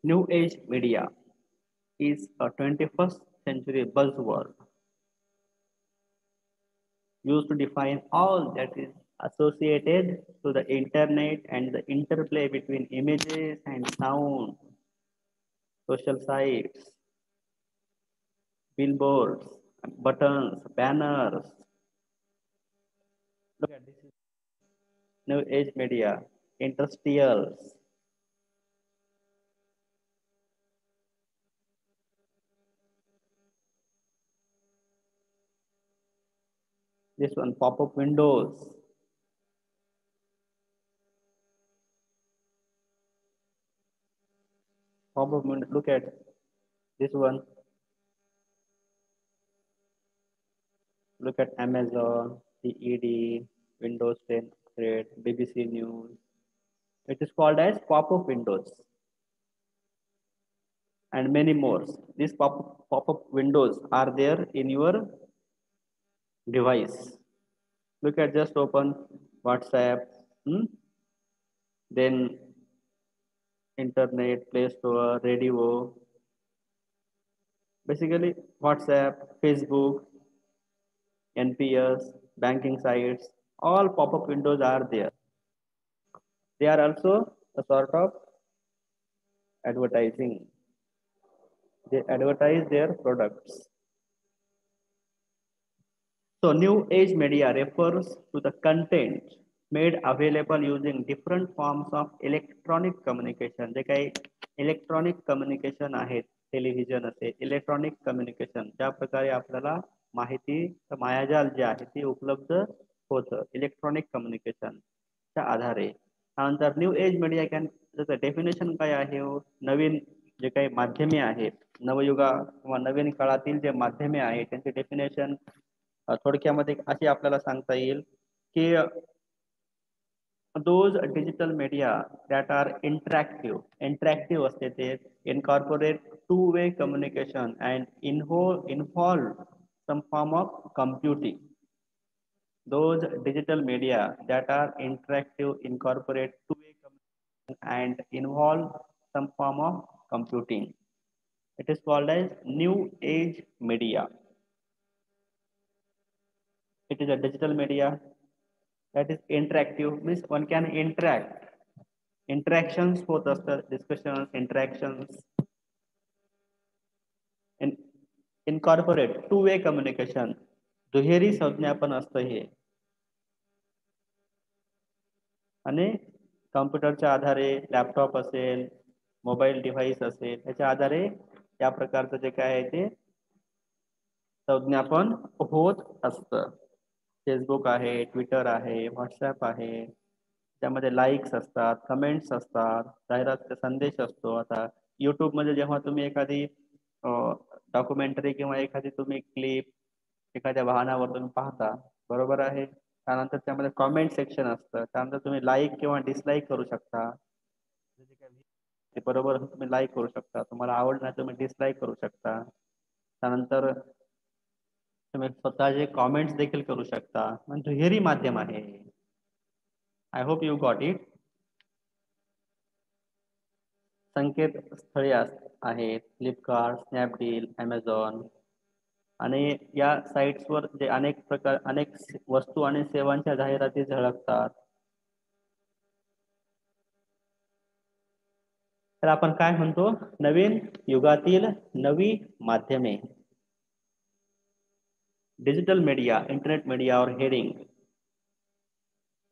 New age media is a 21st century buzzword used to define all that is associated to the internet and the interplay between images and sound, social sites, billboards, buttons, banners. Look at this is new age media, interstitials. This one pop-up windows, pop-up window. Look at this one. Look at Amazon, CED, Windows 10 upgrade, BBC News. It is called as pop-up windows and many more. These pop-up windows are there in your device. Look at just open WhatsApp, then internet, Play Store, radio, basically WhatsApp, Facebook, NPS, banking sites, all pop-up windows are there. They are also a sort of advertising. They advertise their products. So new age media refers to the content made available using different forms of electronic communication. जे काही electronic communication आहेत, television असेल, electronic communication ज्या प्रकारे आपल्याला माहिती मायाजाल जे आहे ते उपलब्ध होतं इलेक्ट्रॉनिक कम्युनिकेशनच्या आधारे. त्यानंतर न्यू एज मीडिया कॅन त्याचं डेफिनेशन काय आहे हो? नवीन जे काही माध्यमे आहेत, नवयुगा किंवा नवीन काळातील जे माध्यमे आहेत त्यांचे डेफिनेशन थोडक्यामध्ये अशी आपल्याला सांगता येईल की those digital media that are interactive असते ते incorporate two-way communication and involve some form of computing. Those digital media that are interactive incorporate two-way communication and involve some form of computing. It is called as new age media. It is a digital media that is interactive, means one can interact. Interactions होत असतात, discussions, interactions, and incorporate two-way communication. दुहेरी संज्ञापन असतं हे. आणि कॉम्प्युटरच्या आधारे laptop असेल, mobile device असेल, त्याच्या आधारे या प्रकारचं जे काय आहे ते संज्ञापन होत असतं. फेसबुक आहे, ट्विटर आहे, व्हॉट्सॲप आहे, त्यामध्ये लाईक्स असतात, कमेंट्स असतात, जाहिरात संदेश असतो. आता युट्यूबमध्ये जेव्हा तुम्ही एखादी डॉक्युमेंटरी किंवा एखादी तुम्ही क्लिप एखाद्या वाहनावर तुम्ही पाहता, बरोबर आहे. त्यानंतर त्यामध्ये कॉमेंट सेक्शन असतं, त्यानंतर तुम्ही लाईक किंवा डिसलाईक करू शकता. ते बरोबर तुम्ही लाईक करू शकता, तुम्हाला आवडणार तुम्ही डिसलाईक करू शकता. त्यानंतर तुम्ही स्वतःचे कॉमेंट्स देखील करू शकता. म्हणजे दुहेरी माध्यम आहे. I hope you got it. संकेतस्थळे आहेत फ्लिपकार्ट, स्नॅपडील, ॲमेझॉन आणि या साईट्सवर जे अनेक वस्तू आणि सेवांच्या जाहिराती झळकतात. तर आपण काय म्हणतो, नवीन युगातील नवी माध्यमे, डिजिटल मीडिया, इंटरनेट मीडिया और heading.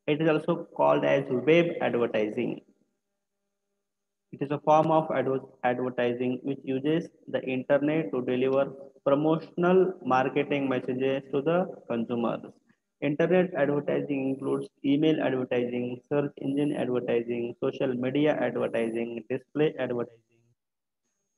It is also called as web advertising. It is a form of advertising which uses the internet to deliver promotional marketing messages to the consumers. Internet advertising includes email advertising, search engine advertising, social media advertising, display advertising,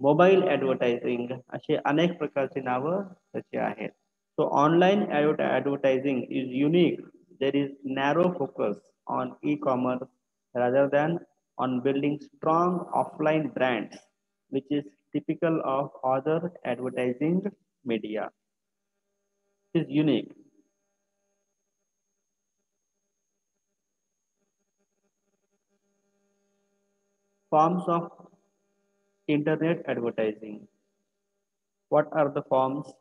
mobile advertising असे अनेक प्रकारची नावं त्याची आहेत. So online advertising is unique. There is narrow focus on e-commerce rather than on building strong offline brands, which is typical of other advertising media. It is unique. Forms of Internet advertising. What are the forms?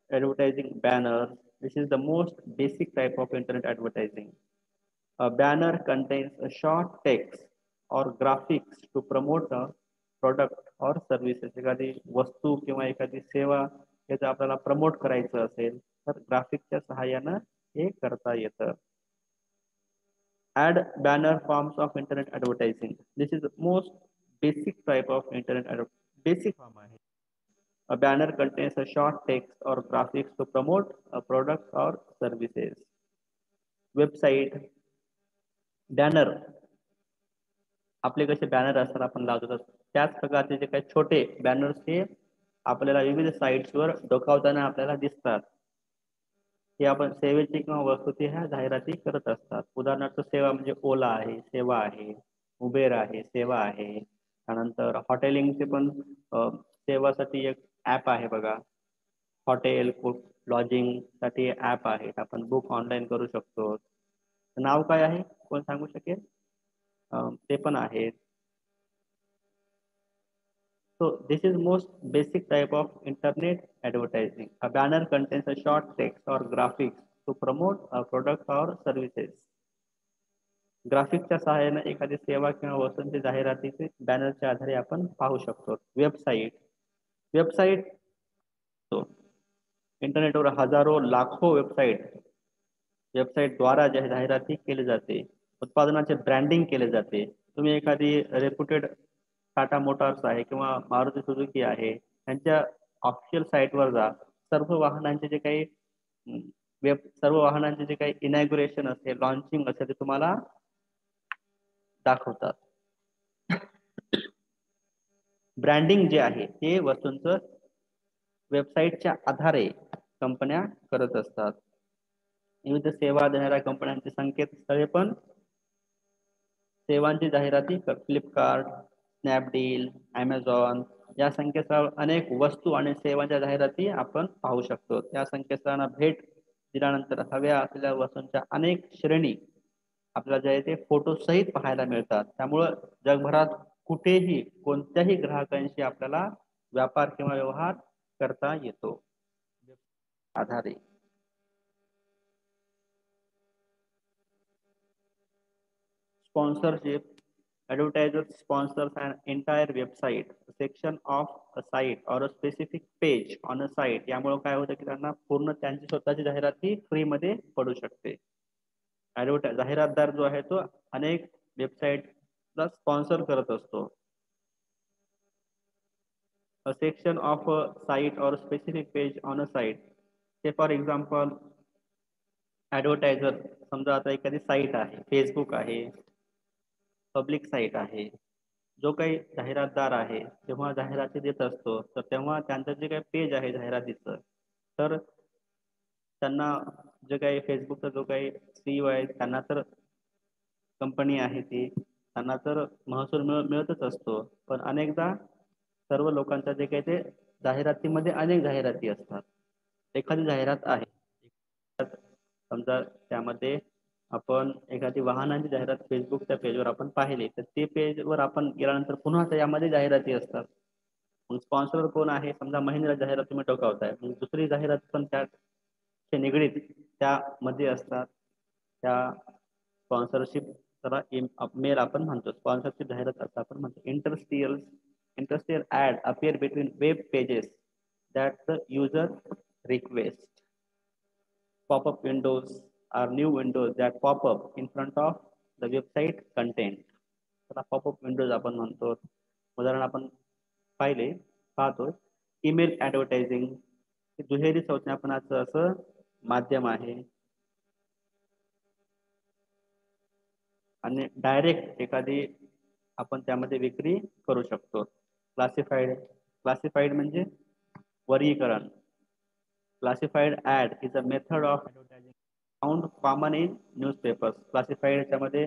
Advertising banners. This is the most basic type of internet advertising. A banner contains a short text or graphics to promote a product or services. एखादी वस्तू किंवा एखादी सेवा हे जर आपल्याला promote करायचं असेल तर ग्राफिकच्या सहाय्यानं हे करता येतं. Ad banner forms of internet advertising. This is the most basic type of basic form आहे. A banner contains a short text or graphics to promote a product or services. Website banner आपले कसे banner असतात आपण लावतो त्याच प्रकारचे जे काही छोटे बॅनर्स हे आपल्याला विविध साईट्सवर डोकावताना आपल्याला दिसतात. हे आपण सेवेची किंवा वस्तूची ह्या जाहिराती करत असतात. उदाहरणार्थ सेवा म्हणजे ओला आहे, सेवा आहे, उबेर आहे, सेवा आहे. त्यानंतर हॉटेलिंगचे पण सेवासाठी एक ऍप आहे बघा. हॉटेल लॉजिंग साठी ऍप आहेत. आपण बुक ऑनलाईन करू शकतो. नाव काय आहे कोण सांगू शकेल? ते पण आहेत. So this is most basic type of internet advertising. A banner contains a short text or graphics to promote a product or services. ग्राफिकच्या सहाय्याने एखादी सेवा किंवा वस्तूंची जाहिरातीचे बॅनरच्या आधारे आपण पाहू शकतो. वेबसाईट इंटरनेटवर हजारो लाखो वेबसाईट द्वारा जाहिराती केली जाते. उत्पादनाचे ब्रँडिंग केले जाते. तुम्ही एखादी रेप्युटेड टाटा मोटार्स आहे किंवा मारुती सुझुकी आहे यांच्या ऑफिशियल साईटवर जा. सर्व वाहनांचे जे काही इनॅग्युरेशन असेल, लॉन्चिंग असेल ते तुम्हाला दाखवतात. ब्रँडिंग जे आहे ते वस्तूंचं वेबसाईटच्या आधारे कंपन्या करत असतात. विविध सेवा देणाऱ्या कंपन्यांची संकेतस्थळे पण सेवांची जाहिराती फ्लिपकार्ट, स्नॅपडील, ॲमेझॉन या संकेतस्थळावर अनेक वस्तू आणि सेवांच्या जाहिराती आपण पाहू शकतो. त्या संकेतस्थळांना भेट दिल्यानंतर हव्या असलेल्या वस्तूंच्या अनेक श्रेणी आपल्याला जे आहे ते फोटो सहित पाहायला मिळतात. त्यामुळं जगभरात कुठेही कोणत्याही ग्राहकांशी आपल्याला व्यापार किंवा व्यवहार करता येतो. आधारे sponsorship. Advertisers sponsors an entire website, a section of a site or a specific page on a site. यामुळे काय होतं की त्यांना पूर्ण त्यांची स्वतःची जाहिराती फ्री मध्ये पडू शकते. जाहिरातदार जो आहे तो अनेक वेबसाईटला स्पॉन्सर करत असतो. A section of a site or a specific page on a site. Say for example, ऍडव्हर्टायझर समजा आता एखादी साईट आहे, फेसबुक आहे, पब्लिक साईट आहे. जो काही जाहिरातदार आहे जेव्हा जाहिराती देत असतो तर तेव्हा त्यांचं जे काही पेज आहे जाहिरातीचं तर त्यांना जे काही फेसबुकचा जो काही सीईओ आहे त्यांना तर कंपनी आहे ती त्यांना तर महसूल मिळतच असतो. पण अनेकदा सर्व लोकांच्या जे काही ते जाहिरातीमध्ये अनेक जाहिराती असतात. एखादी जाहिरात आहे समजा त्यामध्ये आपण एखादी वाहनांची जाहिरात फेसबुकच्या पेजवर आपण पाहिली तर ते पेजवर आपण गेल्यानंतर पुन्हा त्यामध्ये जाहिराती असतात. मग स्पॉन्सर कोण आहे समजा महिंद्रा जाहिरात तुम्ही टोकावताय मग दुसरी जाहिरात पण त्या निगडीत त्यामध्ये असतात. त्या स्पॉन्सरशिप मेल आपण म्हणतो स्पॉन्सरशिप जाहिरात असं आपण म्हणतो. Industrial ad appear between web pages that the user request. Pop-up windows are new windows that pop up in front of the website content. त्याला पॉपअप विंडोज आपण म्हणतो. उदाहरण आपण पाहतो ईमेल ऍडव्हर्टायझिंग दुहेरी संज्ञापनाचं असं माध्यम आहे आणि डायरेक्ट एखादी आपण त्यामध्ये विक्री करू शकतो. क्लासिफाईड म्हणजे वर्गीकरण. Classified ad is a method of advertising found common in newspapers. Classified याच्यामध्ये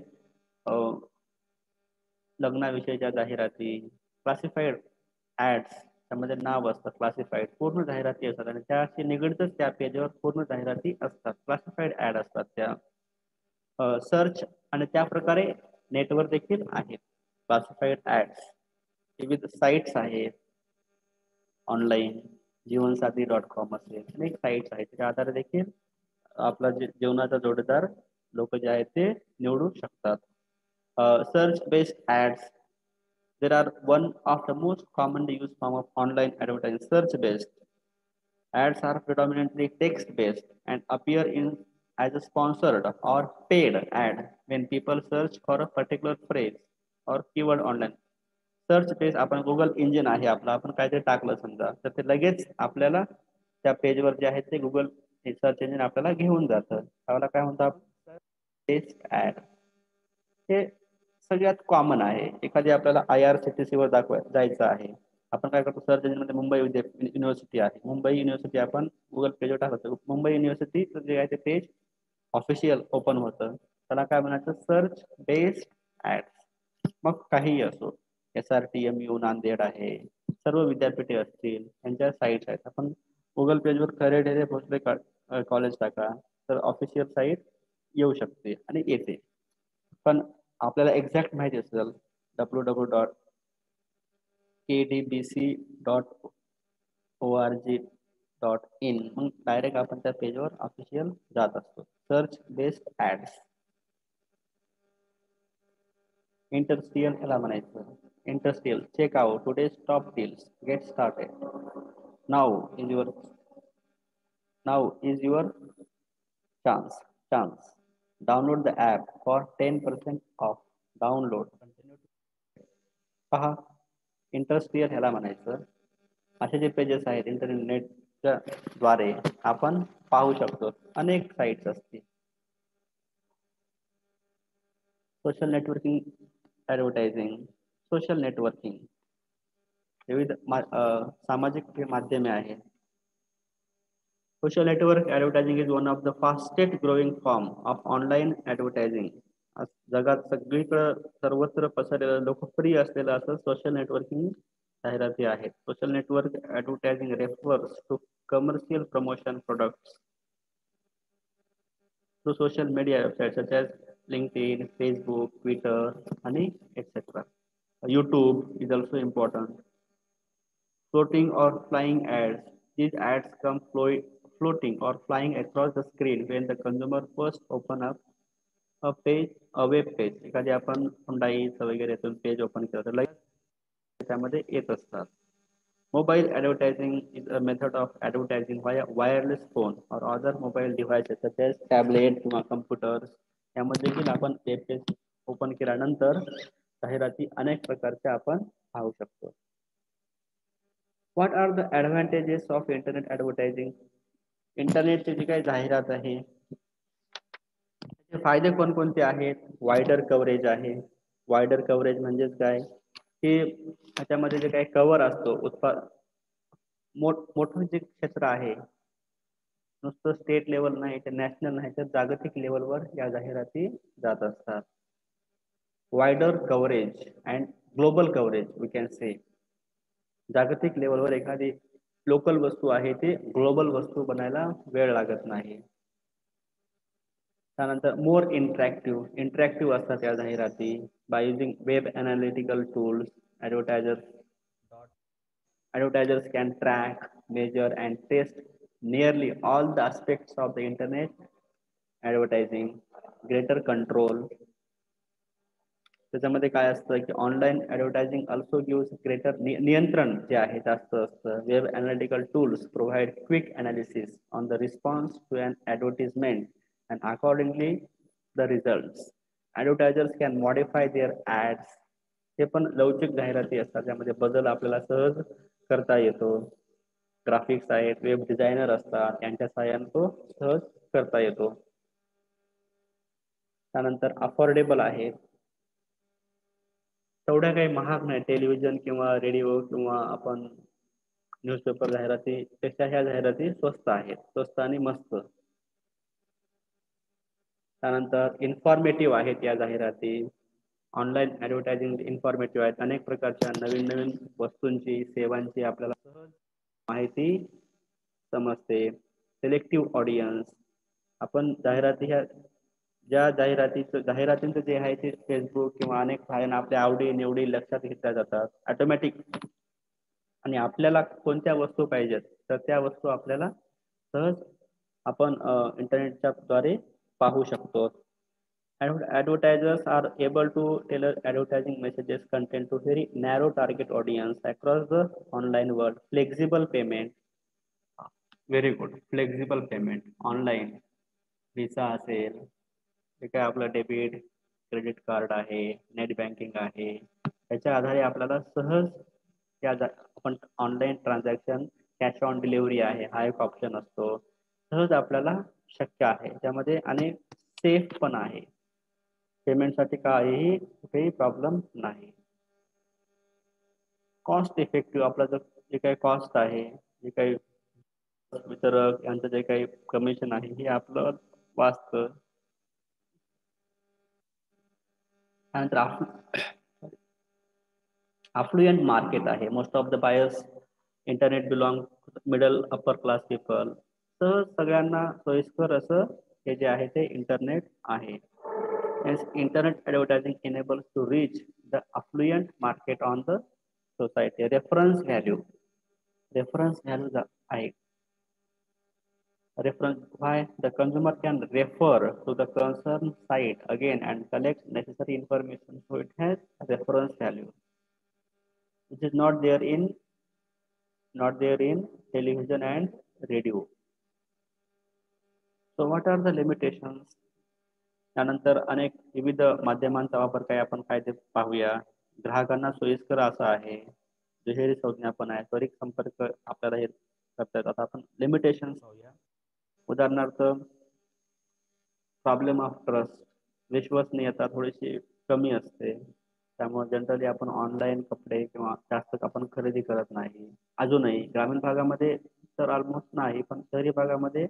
लग्नाविषयीच्या जाहिराती क्लासिफाईड ऍड्स त्यामध्ये नाव असतं. क्लासिफाईड पूर्ण जाहिराती असतात आणि त्याशी निगडीतच त्या पेजवर पूर्ण जाहिराती असतात. क्लासिफाईड ऍड असतात त्या. सर्च आणि त्या प्रकारे नेटवर देखील आहेत क्लासिफाईड ऍड्स. विविध साईट्स आहेत ऑनलाईन, जीवनसाथी.com असेल, अनेक साईट्स आहेत त्याच्या आधारे देखील आपला जीवनाचा जोडीदार लोक जे आहेत ते निवडू शकतात. Search based ads, there are one of the most commonly used form of online advertising. Search based ads are predominantly text based and appear in as a sponsored or paid ad when people search for a particular phrase or keyword online. Search page आपण Google engine आहे आपला, आपण काहीतरी टाकलं समजा तर ते लगेच आपल्याला त्या पेजवर जे आहे ते गुगल सर्च इंजिन आपल्याला घेऊन जातं. त्याला काय म्हणतो आपण? Test ad. हे सगळ्यात कॉमन आहे. एखादी आपल्याला IRCTC वर जायचं आहे, आपण काय करतो, सर्च इंजिन मध्ये मुंबई युनिव्हर्सिटी आहे, मुंबई युनिव्हर्सिटी आपण गुगल पेजवर टाकतो, मुंबई युनिव्हर्सिटी जे आहे ते पेज ऑफिशियल ओपन होतं. त्याला काय म्हणायचं? Search based ad. मग काहीही असो, SRTMU नांदेड आहे, सर्व विद्यापीठे असतील त्यांच्या साईट्स आहेत. आपण गुगल पेजवर खरे ढेरे भोसले कॉलेज टाका तर ऑफिशियल साईट येऊ शकते आणि येते. पण आपल्याला एक्झॅक्ट माहिती असेल www.kdbc.org.in, मग डायरेक्ट आपण त्या पेजवर ऑफिशियल जात असतो. Search based ads. इंटरस्टियल ह्याला म्हणायचं. Interstitial, check out today's top deals, get started, now is your chance chance, download the app for 10% off, download. पहा, इंटरस्टियल ह्याला म्हणायचं. असे जे पेजेस आहेत इंटरनेटच्या द्वारे आपण पाहू शकतो. अनेक साईट्स असतील. Social networking advertising. Social networking विविध सामाजिक माध्यमे आहेत. Social network advertising is one of the fastest growing form of online advertising. जगात सगळीकडे सर्वत्र पसरलेलं लोकप्रिय असलेलं असं सोशल नेटवर्किंग जाहिराती आहेत. Social network advertising refers to commercial promotion products through social media website such as LinkedIn, Facebook, Twitter, आणि etc. YouTube is also important. Floating or flying ads. These ads come floating or flying across the screen when the consumer first open up a page, a web page. एखादी आपण हुंडाईचं वगैरे page open केलं तर लगेच त्यामध्ये येत असतात. Mobile advertising is a method of advertising via wireless phone or other mobile devices such as tablet किंवा computers. यामध्ये देखील आपण वेब पेज ओपन केल्यानंतर जाहिराती अनेक प्रकारच्या आपण पाहू शकतो. What are the advantages of internet advertising? इंटरनेटचे जे काही जाहिरात आहे त्याचे फायदे कोणकोणते आहेत? वायडर कव्हरेज आहे. वायडर कव्हरेज म्हणजेच काय की त्याच्यामध्ये जे काही कव्हर असतो, मोठं जे क्षेत्र आहे, नुसतं स्टेट लेवल नाही तर नॅशनल नाही तर जागतिक लेवलवर या जाहिराती जात असतात. Wider coverage and global coverage we can say. जागतिक लेवलवर एखादी लोकल वस्तू आहे ते ग्लोबल वस्तू बनायला वेळ लागत नाही. त्यानंतर मोर इंटरॅक्टिव्ह असतात या जाहिराती. By using web analytical tools, advertisers can track, measure, and test nearly all the aspects of the internet advertising. Greater control. त्याच्यामध्ये काय असतं की online advertising also gives greater नियंत्रण जे आहे जास्त असतं. Web analytical tools provide quick analysis on the response to an advertisement and accordingly the results. Advertisers can modify their ads. हे पण लवचिक जाहिराती असतात, त्यामध्ये बदल आपल्याला सहज करता येतो. ग्राफिक्स आहेत, वेब डिझायनर असतात, त्यांच्या सहाय्याने तो सहज करता येतो. त्यानंतर अफोर्डेबल आहे, तेवढ्या काही महाग नाही. टेलिव्हिजन किंवा रेडिओ किंवा आपण न्यूजपेपर जाहिराती पेक्षा ह्या जाहिराती स्वस्त आहेत, स्वस्त आणि मस्त. त्यानंतर इन्फॉर्मेटिव्ह आहेत या जाहिराती. ऑनलाईन ॲडव्हर्टायझिंग इन्फॉर्मेटिव्ह आहेत. अनेक प्रकारच्या नवीन नवीन वस्तूंची, सेवांची आपल्याला सहज माहिती समजते. Selective audience. आपण जाहिराती ह्या ज्या जाहिरातींचं जे आहे ते फेसबुक किंवा अनेक सहाय्याने आपल्या आवडी निवडी लक्षात घेतल्या जातात ऑटोमॅटिक. आणि आपल्याला कोणत्या वस्तू पाहिजेत तर त्या वस्तू आपल्याला सहज आपण इंटरनेटच्या द्वारे पाहू शकतो. Advertisers are able to tailor advertising messages content to very narrow target audience across the online world. Flexible payment, very good. Flexible payment online, visa असेल, जे काय आपलं डेबिट क्रेडिट कार्ड आहे, नेट बँकिंग आहे, त्याच्या आधारे आपल्याला सहज आपण online transaction, cash on delivery आहे हा एक ऑप्शन असतो, सहज आपल्याला शक्य आहे. त्यामध्ये अनेक सेफ पण आहे, पेमेंटसाठी काहीही कुठेही प्रॉब्लेम नाही. कॉस्ट इफेक्टिव्ह, आपला जे काही कॉस्ट आहे, जे काही वितरक यांचं जे काही कमिशन आहे हे आपलं वाचतं. त्यानंतर affluent market आहे. Most of the buyers internet belong middle upper class people. तर सगळ्यांना सोयीस्कर असं हे जे आहे ते इंटरनेट आहे. Internet advertising enables to reach the affluent market on the society. Reference value आहे. Reference, why the consumer can refer to the concerned site again and collect necessary information, so it has reference value, which is not there in television and radio. So what are the limitations? त्यानंतर अनेक विविध माध्यमांचा वापर काय आपण काय ते पाहूया. ग्राहकांना सोयीस्कर असा आहे, दुहेरी संज्ञापन आहे, त्वरित संपर्क आपल्याला हे करता येतात. आता आपण लिमिटेशन पाहूया. उदाहरणार्थ प्रॉब्लेम ऑफ ट्रस्ट, विश्वसनीयता थोडीशी कमी असते, त्यामुळे जनरली आपण ऑनलाईन कपडे किंवा जास्त आपण खरेदी करत नाही. अजूनही ग्रामीण भागामध्ये तर ऑलमोस्ट नाही, पण शहरी भागामध्ये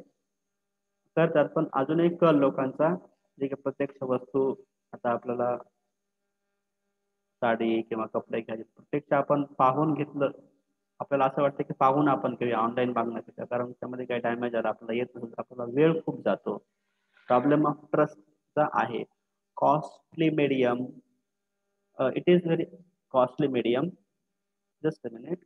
करतात. पण अजूनही कल लोकांचा जे की प्रत्यक्ष वस्तू, आता आपल्याला साडी किंवा कपडे घ्यायचे प्रत्यक्ष आपण पाहून घेतलं, आपल्याला असं वाटतं की पाहून आपण घेऊया ऑनलाईन मागण्यापेक्षा, कारण त्यामध्ये काही डॅमेज आला आपल्याला येत नसेल, आपल्याला वेळ खूप जातो. प्रॉब्लेम ऑफ ट्रस्टचा आहे. Costly medium, it is very costly medium. Just a minute.